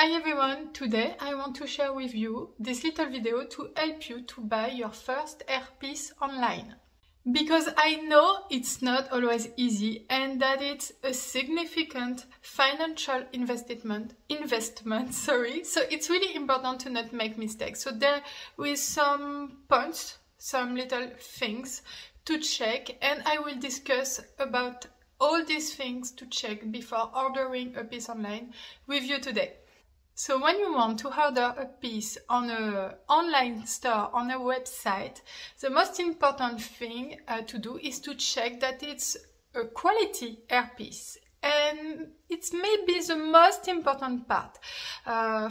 Hi everyone, today I want to share with you this little video to help you to buy your first hairpiece online. Because I know it's not always easy and that it's a significant financial investment, so it's really important to not make mistakes. So there is some points, some little things to check, and I will discuss about all these things to check before ordering a piece online with you today. So when you want to order a piece on an online store, on a website, the most important thing to do is to check that it's a quality hairpiece. And it's maybe the most important part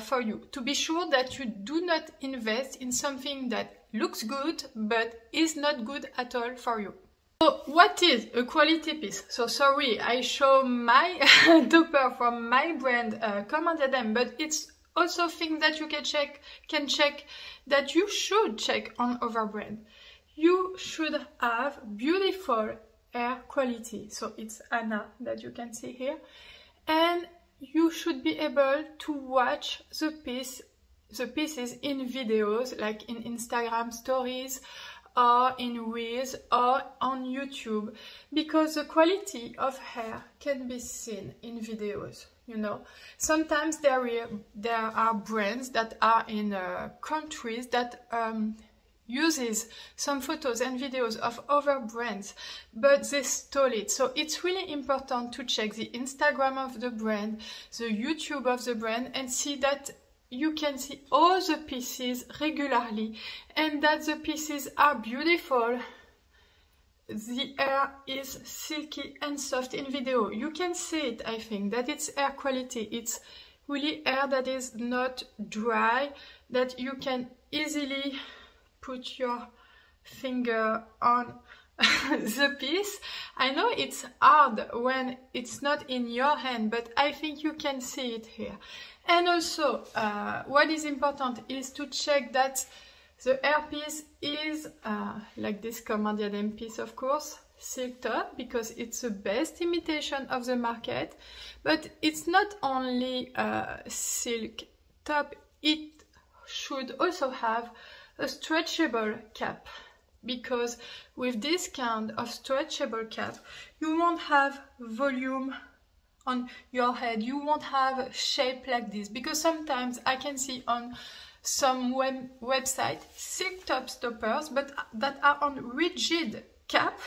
for you, to be sure that you do not invest in something that looks good but is not good at all for you. So what is a quality piece? So sorry, I show my topper from my brand, Comme, but it's also things that you can check that you should check on other brand. You should have beautiful hair quality. So it's Anna that you can see here, and you should be able to watch the pieces in videos, like in Instagram stories, or in Reels, or on YouTube, because the quality of hair can be seen in videos, you know. Sometimes there are brands that are in countries that uses some photos and videos of other brands, but they stole it. So it's really important to check the Instagram of the brand, the YouTube of the brand, and see that you can see all the pieces regularly and that the pieces are beautiful. The hair is silky and soft in video. You can see it, I think, that it's hair quality. It's really hair that is not dry, that you can easily put your finger on the piece. I know it's hard when it's not in your hand, but I think you can see it here. And also, what is important is to check that the hairpiece is like this Comme piece, of course, silk top, because it's the best imitation of the market. But it's not only silk top, it should also have a stretchable cap, because with this kind of stretchable cap, you won't have volume on your head, you won't have a shape like this, because sometimes I can see on some website silk top stoppers, but that are on rigid cap,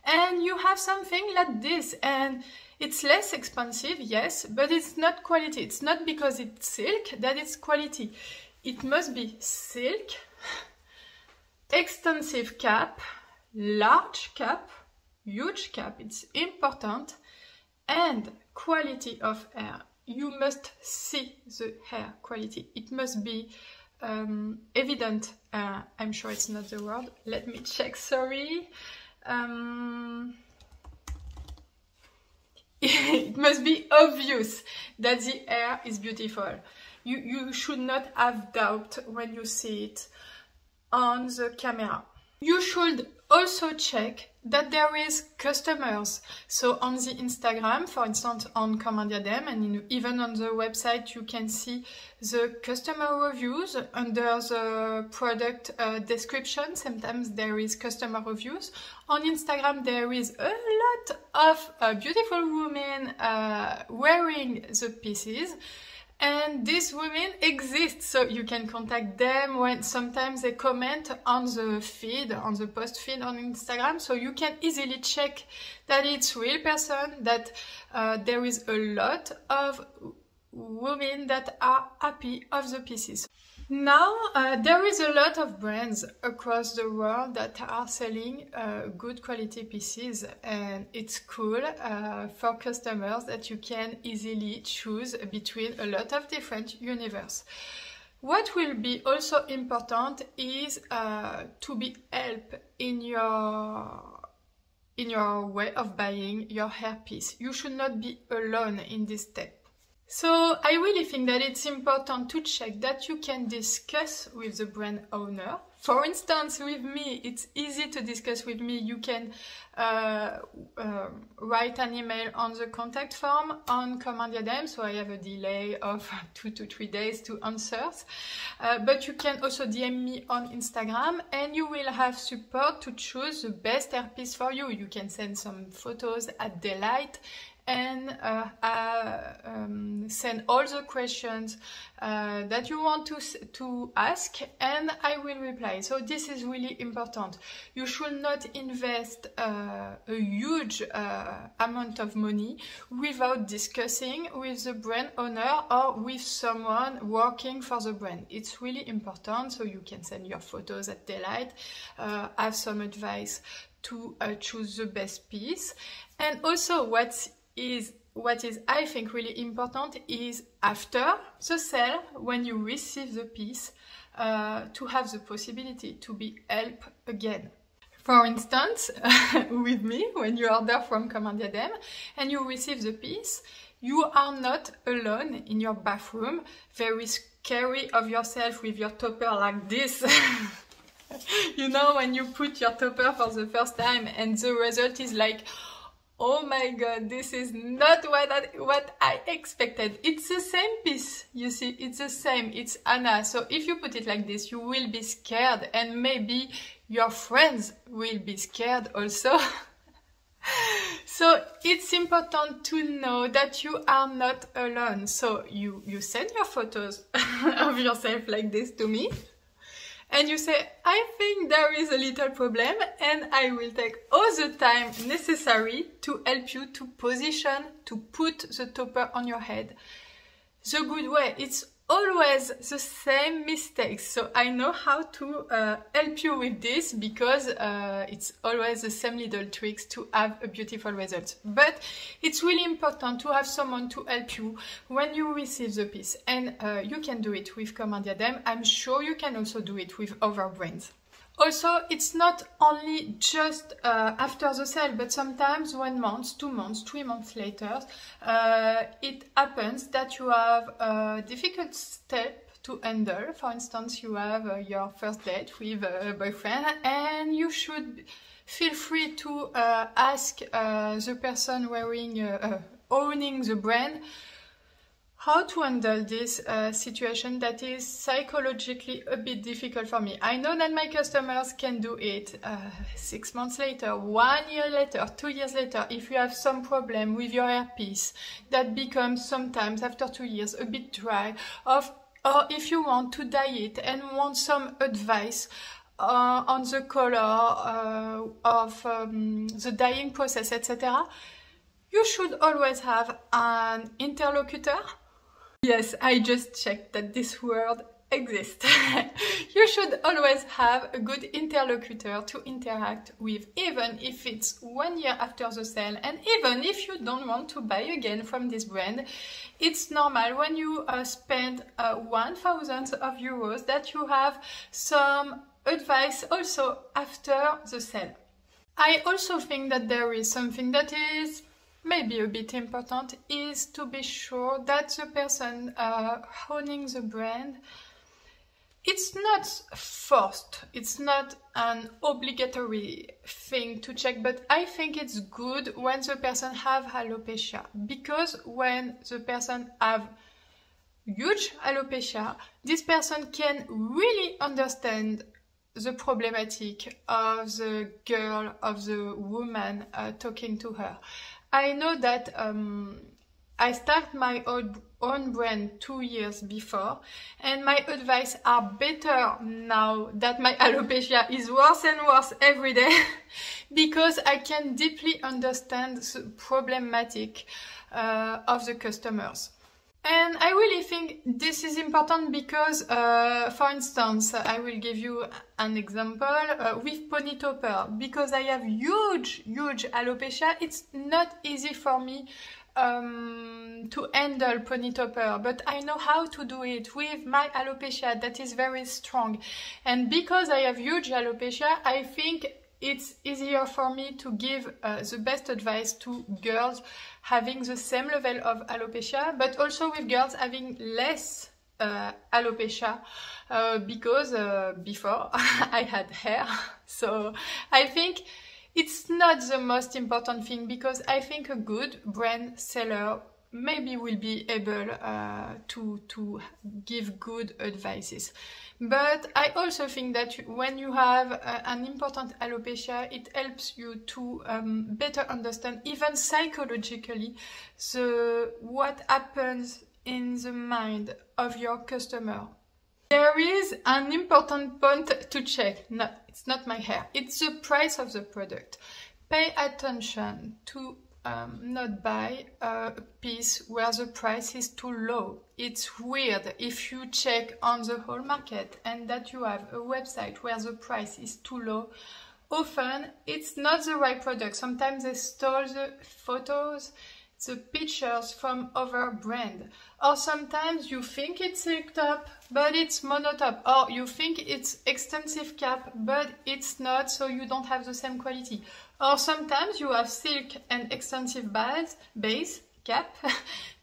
and you have something like this, and it's less expensive, yes, but it's not quality. It's not because it's silk that it's quality. It must be silk, extensive cap, large cap, huge cap, it's important, and quality of hair. You must see the hair quality. It must be evident. I'm sure it's not the word. Let me check, sorry. It must be obvious that the hair is beautiful. You should not have doubt when you see it on the camera. You should also check that there is customers. So on the Instagram, for instance, on Comme, and even on the website, you can see the customer reviews under the product description. Sometimes there is customer reviews. On Instagram, there is a lot of beautiful women wearing the pieces. And these women exist, so you can contact them when sometimes they comment on the feed, on the post feed on Instagram, so you can easily check that it's real person, that there is a lot of women that are happy of the pieces. Now, there is a lot of brands across the world that are selling good quality pieces, and it's cool for customers that you can easily choose between a lot of different universe. What will be also important is to be helped in your way of buying your hairpiece. You should not be alone in this step. So I really think that it's important to check that you can discuss with the brand owner For instance, with me, it's easy to discuss with me. You can write an email on the contact form on Comme, so I have a delay of 2 to 3 days to answer. But you can also DM me on Instagram, and you will have support to choose the best hairpiece for you. You can send some photos at daylight and send all the questions that you want to ask, and I will reply. So this is really important. You should not invest a huge amount of money without discussing with the brand owner or with someone working for the brand. It's really important, so you can send your photos at daylight, have some advice to choose the best piece. And also what is I think really important is after the sale, when you receive the piece, to have the possibility to be helped again. For instance, with me, when you order from Comme and you receive the piece, you are not alone in your bathroom, very scary of yourself with your topper like this. You know, when you put your topper for the first time and the result is like, oh my god, this is not what I expected. It's the same piece, you see, it's the same, it's Anna. So if you put it like this, you will be scared, and maybe your friends will be scared also. So it's important to know that you are not alone. So you send your photos of yourself like this to me, and you say, I think there is a little problem, and I will take all the time necessary to help you to position, to put the topper on your head the good way. It's always the same mistakes, so I know how to help you with this, because it's always the same little tricks to have a beautiful result. But it's really important to have someone to help you when you receive the piece, and you can do it with Comme. I'm sure you can also do it with other brands. Also, it's not only just after the sale, but sometimes 1 month, 2 months, 3 months later, it happens that you have a difficult step to handle. For instance, you have your first date with a boyfriend, and you should feel free to ask the person owning the brand how to handle this situation that is psychologically a bit difficult for me. I know that my customers can do it 6 months later, 1 year later, 2 years later. If you have some problem with your hairpiece that becomes sometimes after 2 years a bit dry, or if you want to dye it and want some advice on the color of the dyeing process, etc., you should always have an interlocutor. Yes, I just checked that this word exists. You should always have a good interlocutor to interact with, even if it's 1 year after the sale, and even if you don't want to buy again from this brand. It's normal when you spend 1,000 euros that you have some advice also after the sale. I also think that there is something that is maybe a bit important, is to be sure that the person owning the brand, it's not forced, it's not an obligatory thing to check, but I think it's good when the person have alopecia, because when the person have huge alopecia, this person can really understand the problematic of the girl, of the woman talking to her. I know that I started my own brand 2 years before, and my advice are better now that my alopecia is worse and worse every day, because I can deeply understand the problematic of the customers. And I really think this is important because, for instance, I will give you an example with pony topper. Because I have huge alopecia, it's not easy for me to handle pony topper, but I know how to do it with my alopecia that is very strong. And because I have huge alopecia, I think it's easier for me to give the best advice to girls having the same level of alopecia, but also with girls having less alopecia because before I had hair. So I think it's not the most important thing, because I think a good brand seller maybe will be able to give good advices. But I also think that when you have an important alopecia, it helps you to better understand, even psychologically, what happens in the mind of your customer. There is an important point to check. No, it's not my hair, it's the price of the product. Pay attention to not buy a piece where the price is too low. It's weird if you check on the whole market and that you have a website where the price is too low. Often it's not the right product. Sometimes they stole the photos, the pictures from other brand, or sometimes you think it's silk top but it's monotop, or you think it's extensive cap but it's not, so you don't have the same quality. Or sometimes you have silk and extensive base cap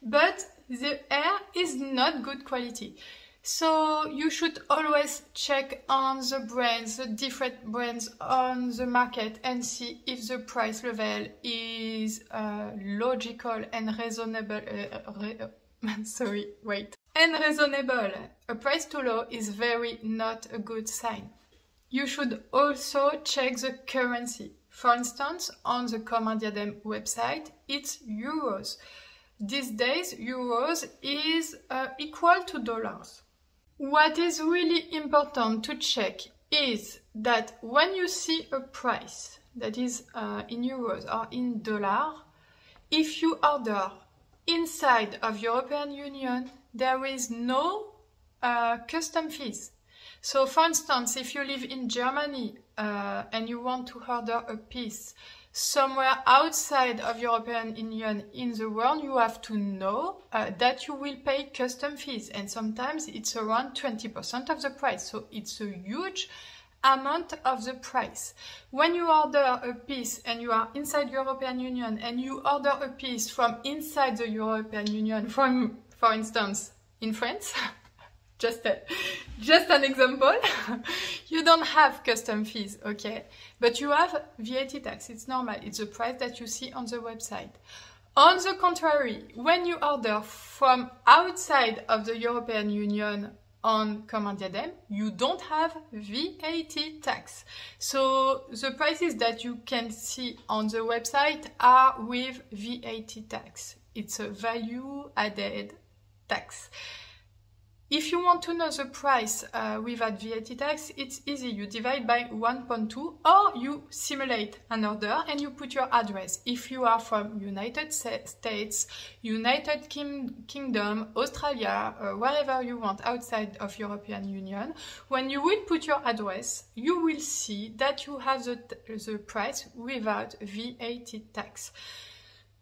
but the hair is not good quality. So you should always check on the brands, the different brands on the market, and see if the price level is logical and reasonable. And reasonable. A price too low is very not a good sign. You should also check the currency. For instance, on the Comme website, it's euros. These days, euros is equal to dollars. What is really important to check is that when you see a price that is in euros or in dollar, if you order inside of European Union, there is no custom fees. So for instance, if you live in Germany and you want to order a piece somewhere outside of European Union in the world, you have to know that you will pay custom fees, and sometimes it's around 20% of the price, so it's a huge amount of the price. When you order a piece and you are inside European Union and you order a piece from inside the European Union, from, for instance, in France, just an example, you don't have custom fees, okay? But you have VAT tax, it's normal, it's the price that you see on the website. On the contrary, when you order from outside of the European Union on Comme, you don't have VAT tax. So the prices that you can see on the website are with VAT tax. It's a value added tax. If you want to know the price without VAT tax, it's easy. You divide by 1.2, or you simulate an order and you put your address. If you are from United States, United Kingdom, Australia, wherever you want outside of European Union, when you will put your address, you will see that you have the price without VAT tax.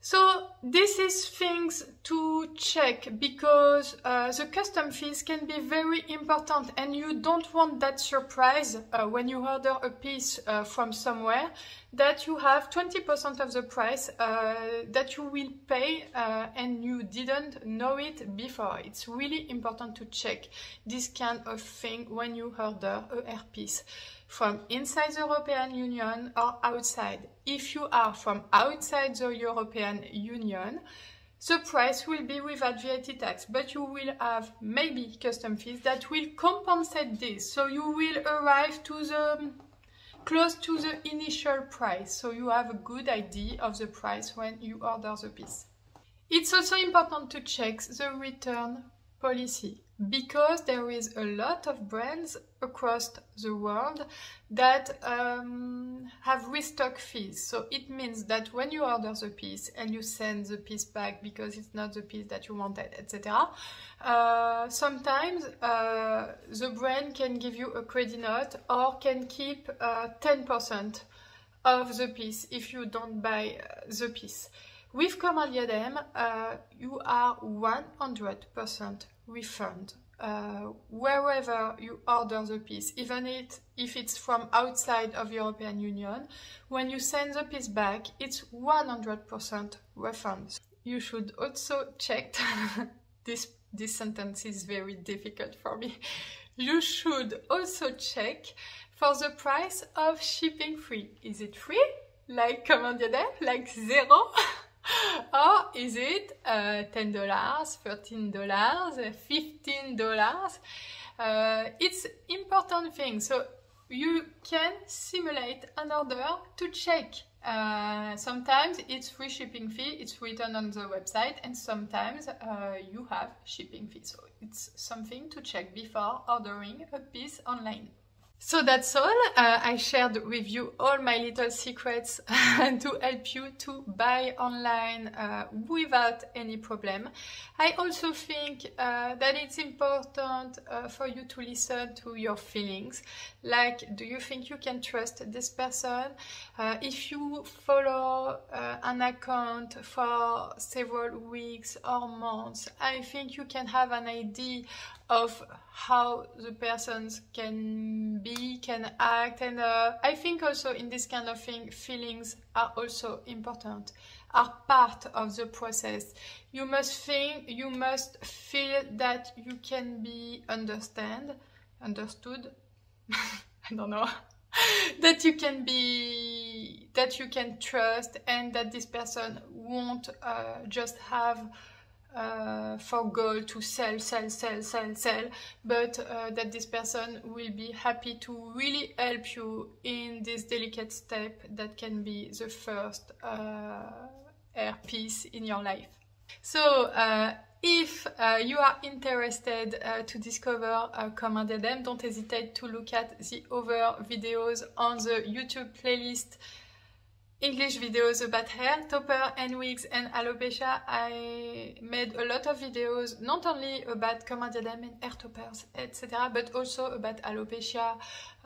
So this is things to check, because the custom fees can be very important, and you don't want that surprise when you order a piece from somewhere that you have 20% of the price that you will pay and you didn't know it before. It's really important to check this kind of thing when you order a hairpiece from inside the European Union or outside. If you are from outside the European Union, the price will be without VAT tax, but you will have maybe custom fees that will compensate this. So you will arrive to the close to the initial price, so you have a good idea of the price when you order the piece. It's also important to check the return policy, because there is a lot of brands across the world that have restock fees. So it means that when you order the piece and you send the piece back because it's not the piece that you wanted, etc., sometimes the brand can give you a credit note or can keep 10% of the piece if you don't buy the piece. With Comme, you are 100% refund wherever you order the piece, even if it's from outside of European Union. When you send the piece back, it's 100% refund. You should also check this this sentence is very difficult for me. You should also check for the price of shipping free. Is it free? Like Comme, like zero? Or is it $10, $13, $15? It's important thing. So you can simulate an order to check. Sometimes it's free shipping fee, it's written on the website, and sometimes you have shipping fee. So it's something to check before ordering a piece online. So that's all. I shared with you all my little secrets to help you to buy online without any problem. I also think that it's important for you to listen to your feelings. Like, do you think you can trust this person? If you follow an account for several weeks or months, I think you can have an idea of how the persons can act, and I think also in this kind of thing, feelings are also important, are part of the process. You must feel that you can be understood, I don't know, that you can trust, and that this person won't just have for goal to sell, but that this person will be happy to really help you in this delicate step that can be the first hair piece in your life. So if you are interested to discover Comme, don't hesitate to look at the other videos on the YouTube playlist. English videos about hair, topper and wigs and alopecia. I made a lot of videos not only about Comme and hair toppers, etc., but also about alopecia,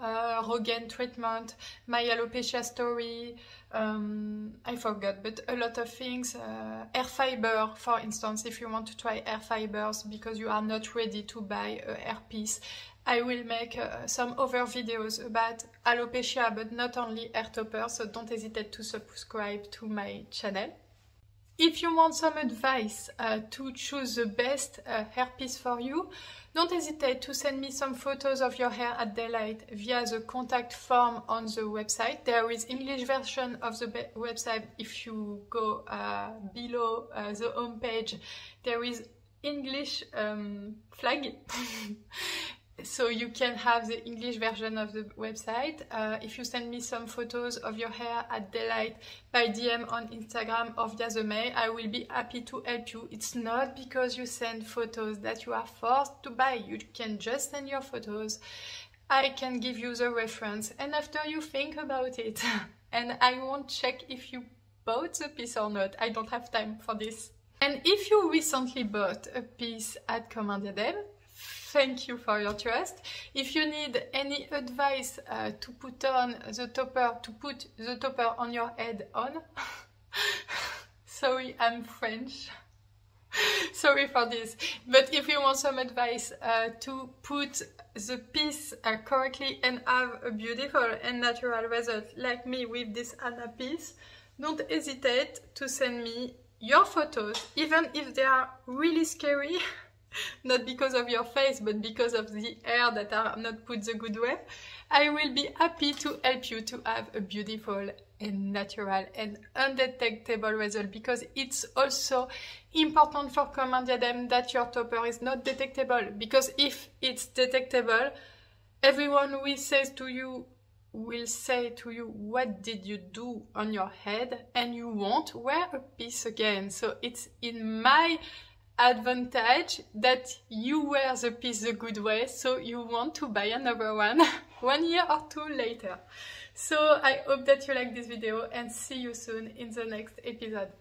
Rogaine treatment, my alopecia story, I forgot, but a lot of things, hair fiber, for instance, if you want to try hair fibers because you are not ready to buy a hair piece. I will make some other videos about alopecia, but not only hair toppers, so don't hesitate to subscribe to my channel. If you want some advice to choose the best hair piece for you, don't hesitate to send me some photos of your hair at daylight via the contact form on the website. There is English version of the website. If you go below the home page, there is English flag. So you can have the English version of the website. If you send me some photos of your hair at daylight by DM on Instagram or via the mail, I will be happy to help you. It's not because you send photos that you are forced to buy. You can just send your photos. I can give you the reference, and after you think about it. And I won't check if you bought the piece or not. I don't have time for this. And if you recently bought a piece at Comme, thank you for your trust. If you need any advice to put the topper on your head on, sorry, I'm French. Sorry for this. But if you want some advice to put the piece correctly and have a beautiful and natural result like me with this Anna piece, don't hesitate to send me your photos, even if they are really scary. Not because of your face, but because of the hair that are not put the good way. I will be happy to help you to have a beautiful and natural and undetectable result, because it's also important for Comme that your topper is not detectable, because if it's detectable, everyone will say to you, what did you do on your head, and you won't wear a piece again. So it's in my advantage that you wear the piece the good way, so you want to buy another one 1 year or 2 later. So I hope that you like this video, and see you soon in the next episode.